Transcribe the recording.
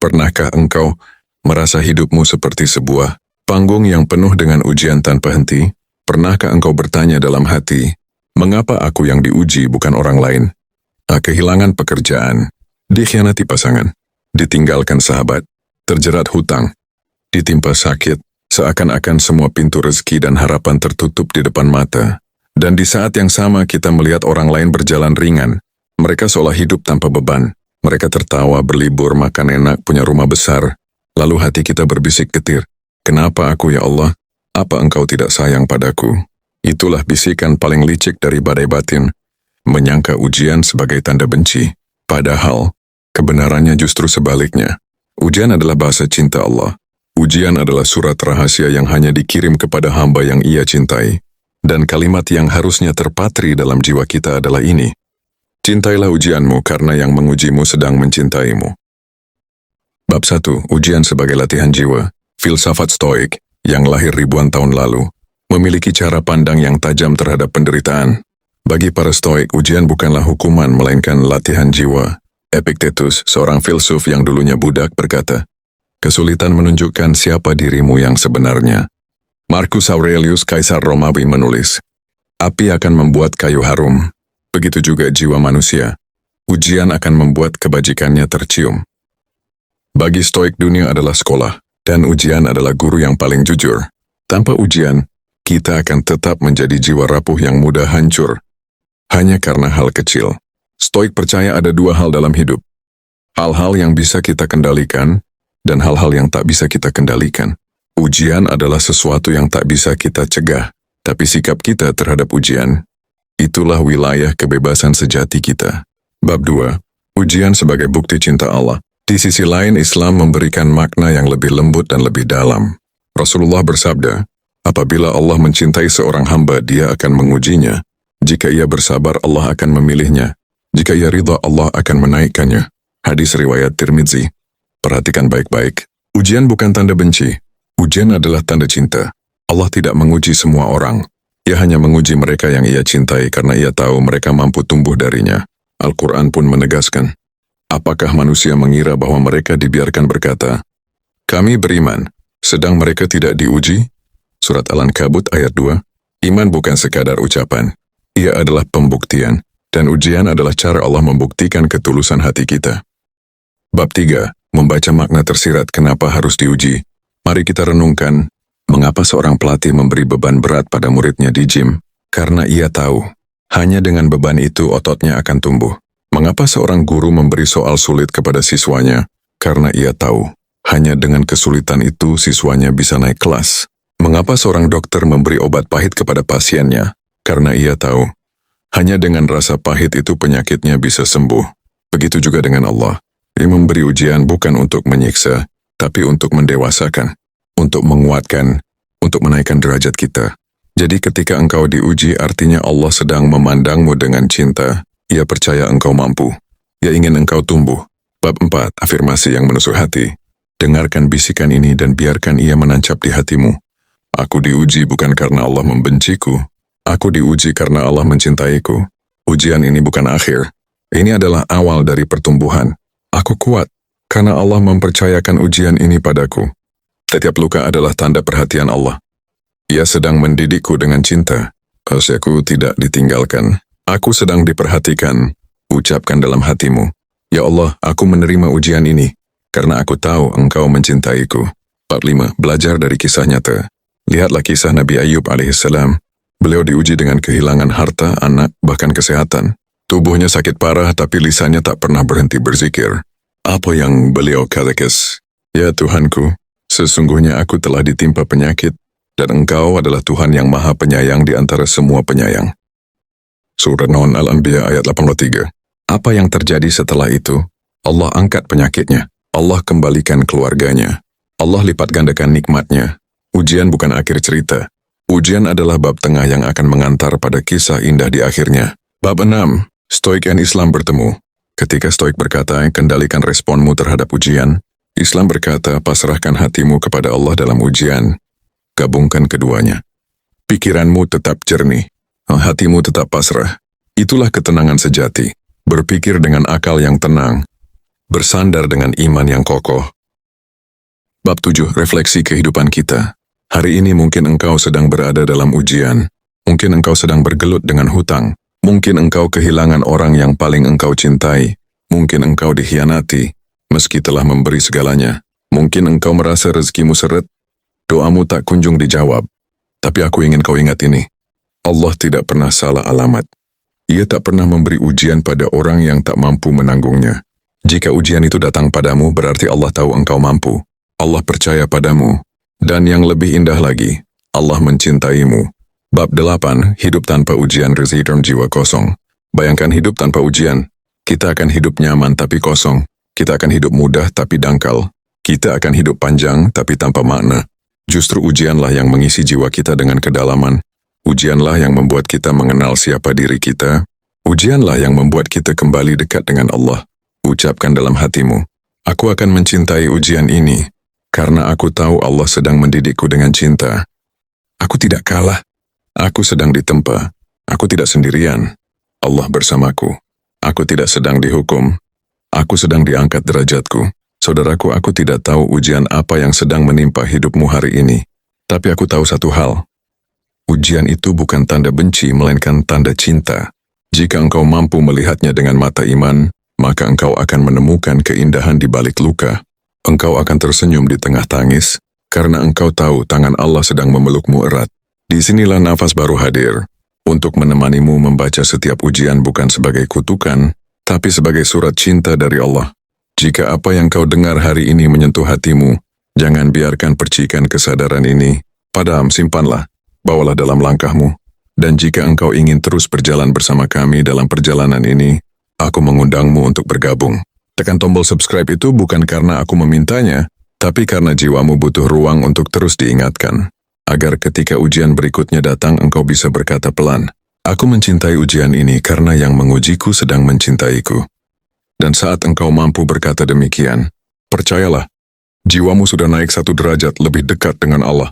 Pernahkah engkau merasa hidupmu seperti sebuah panggung yang penuh dengan ujian tanpa henti? Pernahkah engkau bertanya dalam hati, mengapa aku yang diuji bukan orang lain? Kehilangan pekerjaan, dikhianati pasangan, ditinggalkan sahabat, terjerat hutang, ditimpa sakit, seakan-akan semua pintu rezeki dan harapan tertutup di depan mata. Dan di saat yang sama kita melihat orang lain berjalan ringan. Mereka seolah hidup tanpa beban. Mereka tertawa, berlibur, makan enak, punya rumah besar. Lalu hati kita berbisik getir. Kenapa aku ya Allah? Apa engkau tidak sayang padaku? Itulah bisikan paling licik dari badai batin. Menyangka ujian sebagai tanda benci. Padahal, kebenarannya justru sebaliknya. Ujian adalah bahasa cinta Allah. Ujian adalah surat rahasia yang hanya dikirim kepada hamba yang Ia cintai. Dan kalimat yang harusnya terpatri dalam jiwa kita adalah ini. Cintailah ujianmu karena yang mengujimu sedang mencintaimu. Bab 1. Ujian sebagai latihan jiwa. Filsafat Stoik, yang lahir ribuan tahun lalu, memiliki cara pandang yang tajam terhadap penderitaan. Bagi para Stoik, ujian bukanlah hukuman, melainkan latihan jiwa. Epictetus, seorang filsuf yang dulunya budak, berkata, kesulitan menunjukkan siapa dirimu yang sebenarnya. Marcus Aurelius, kaisar Romawi, menulis, api akan membuat kayu harum. Begitu juga jiwa manusia. Ujian akan membuat kebajikannya tercium. Bagi Stoik, dunia adalah sekolah, dan ujian adalah guru yang paling jujur. Tanpa ujian, kita akan tetap menjadi jiwa rapuh yang mudah hancur. Hanya karena hal kecil. Stoik percaya ada dua hal dalam hidup. Hal-hal yang bisa kita kendalikan, dan hal-hal yang tak bisa kita kendalikan. Ujian adalah sesuatu yang tak bisa kita cegah, tapi sikap kita terhadap ujian, itulah wilayah kebebasan sejati kita. Bab 2. Ujian sebagai bukti cinta Allah. Di sisi lain, Islam memberikan makna yang lebih lembut dan lebih dalam. Rasulullah bersabda, apabila Allah mencintai seorang hamba, Dia akan mengujinya. Jika ia bersabar, Allah akan memilihnya. Jika ia ridha, Allah akan menaikkannya. Hadis riwayat Tirmidzi. Perhatikan baik-baik. Ujian bukan tanda benci. Ujian adalah tanda cinta. Allah tidak menguji semua orang. Ia hanya menguji mereka yang Ia cintai karena Ia tahu mereka mampu tumbuh darinya. Al-Quran pun menegaskan, apakah manusia mengira bahwa mereka dibiarkan berkata, kami beriman, sedang mereka tidak diuji? Surat Al-Ankabut ayat 2. Iman bukan sekadar ucapan. Ia adalah pembuktian, dan ujian adalah cara Allah membuktikan ketulusan hati kita. Bab 3. Membaca makna tersirat kenapa harus diuji. Mari kita renungkan, mengapa seorang pelatih memberi beban berat pada muridnya di gym? Karena ia tahu, hanya dengan beban itu ototnya akan tumbuh. Mengapa seorang guru memberi soal sulit kepada siswanya? Karena ia tahu, hanya dengan kesulitan itu siswanya bisa naik kelas. Mengapa seorang dokter memberi obat pahit kepada pasiennya? Karena ia tahu, hanya dengan rasa pahit itu penyakitnya bisa sembuh. Begitu juga dengan Allah. Ia memberi ujian bukan untuk menyiksa, tapi untuk mendewasakan, untuk menguatkan, untuk menaikkan derajat kita. Jadi ketika engkau diuji, artinya Allah sedang memandangmu dengan cinta. Ia percaya engkau mampu. Ia ingin engkau tumbuh. Bab 4. Afirmasi yang menusuk hati. Dengarkan bisikan ini dan biarkan ia menancap di hatimu. Aku diuji bukan karena Allah membenciku. Aku diuji karena Allah mencintaiku. Ujian ini bukan akhir. Ini adalah awal dari pertumbuhan. Aku kuat karena Allah mempercayakan ujian ini padaku. Setiap luka adalah tanda perhatian Allah. Ia sedang mendidikku dengan cinta. Usiaku tidak ditinggalkan. Aku sedang diperhatikan. Ucapkan dalam hatimu, ya Allah, aku menerima ujian ini, karena aku tahu engkau mencintaiku. 45. Belajar dari kisah nyata. Lihatlah kisah Nabi Ayub alaihissalam. Beliau diuji dengan kehilangan harta, anak, bahkan kesehatan. Tubuhnya sakit parah, tapi lisannya tak pernah berhenti berzikir. Apa yang beliau katakan? Ya Tuhanku, sesungguhnya aku telah ditimpa penyakit, dan engkau adalah Tuhan yang maha penyayang di antara semua penyayang. Surah Nun Al-Anbiya ayat 83. Apa yang terjadi setelah itu? Allah angkat penyakitnya. Allah kembalikan keluarganya. Allah lipat gandakan nikmatnya. Ujian bukan akhir cerita. Ujian adalah bab tengah yang akan mengantar pada kisah indah di akhirnya. Bab 6. Stoik dan Islam bertemu. Ketika Stoik berkata, kendalikan responmu terhadap ujian, Islam berkata, pasrahkan hatimu kepada Allah dalam ujian. Gabungkan keduanya. Pikiranmu tetap jernih, hatimu tetap pasrah. Itulah ketenangan sejati. Berpikir dengan akal yang tenang. bersandar dengan iman yang kokoh. Bab 7. Refleksi kehidupan kita. Hari ini mungkin engkau sedang berada dalam ujian. Mungkin engkau sedang bergelut dengan hutang. Mungkin engkau kehilangan orang yang paling engkau cintai. Mungkin engkau dikhianati, meski telah memberi segalanya. Mungkin engkau merasa rezekimu seret, doamu tak kunjung dijawab. Tapi aku ingin kau ingat ini. Allah tidak pernah salah alamat. Ia tak pernah memberi ujian pada orang yang tak mampu menanggungnya. Jika ujian itu datang padamu, berarti Allah tahu engkau mampu. Allah percaya padamu. Dan yang lebih indah lagi, Allah mencintaimu. Bab 8. Hidup tanpa ujian, rezeki jiwa kosong. Bayangkan hidup tanpa ujian. Kita akan hidup nyaman tapi kosong. Kita akan hidup mudah tapi dangkal. Kita akan hidup panjang tapi tanpa makna. Justru ujianlah yang mengisi jiwa kita dengan kedalaman. Ujianlah yang membuat kita mengenal siapa diri kita. Ujianlah yang membuat kita kembali dekat dengan Allah. Ucapkan dalam hatimu, aku akan mencintai ujian ini, karena aku tahu Allah sedang mendidikku dengan cinta. Aku tidak kalah. Aku sedang ditempa. Aku tidak sendirian. Allah bersamaku. Aku tidak sedang dihukum. Aku sedang diangkat derajatku. Saudaraku, aku tidak tahu ujian apa yang sedang menimpa hidupmu hari ini. Tapi aku tahu satu hal. Ujian itu bukan tanda benci, melainkan tanda cinta. Jika engkau mampu melihatnya dengan mata iman, maka engkau akan menemukan keindahan di balik luka. Engkau akan tersenyum di tengah tangis, karena engkau tahu tangan Allah sedang memelukmu erat. Disinilah nafas baru hadir, untuk menemanimu membaca setiap ujian bukan sebagai kutukan, tapi sebagai surat cinta dari Allah. Jika apa yang kau dengar hari ini menyentuh hatimu, jangan biarkan percikan kesadaran ini padam, simpanlah, bawalah dalam langkahmu. Dan jika engkau ingin terus berjalan bersama kami dalam perjalanan ini, aku mengundangmu untuk bergabung. Tekan tombol subscribe itu bukan karena aku memintanya, tapi karena jiwamu butuh ruang untuk terus diingatkan. Agar ketika ujian berikutnya datang, engkau bisa berkata pelan, aku mencintai ujian ini karena yang mengujiku sedang mencintaiku. Dan saat engkau mampu berkata demikian, percayalah, jiwamu sudah naik 1 derajat lebih dekat dengan Allah.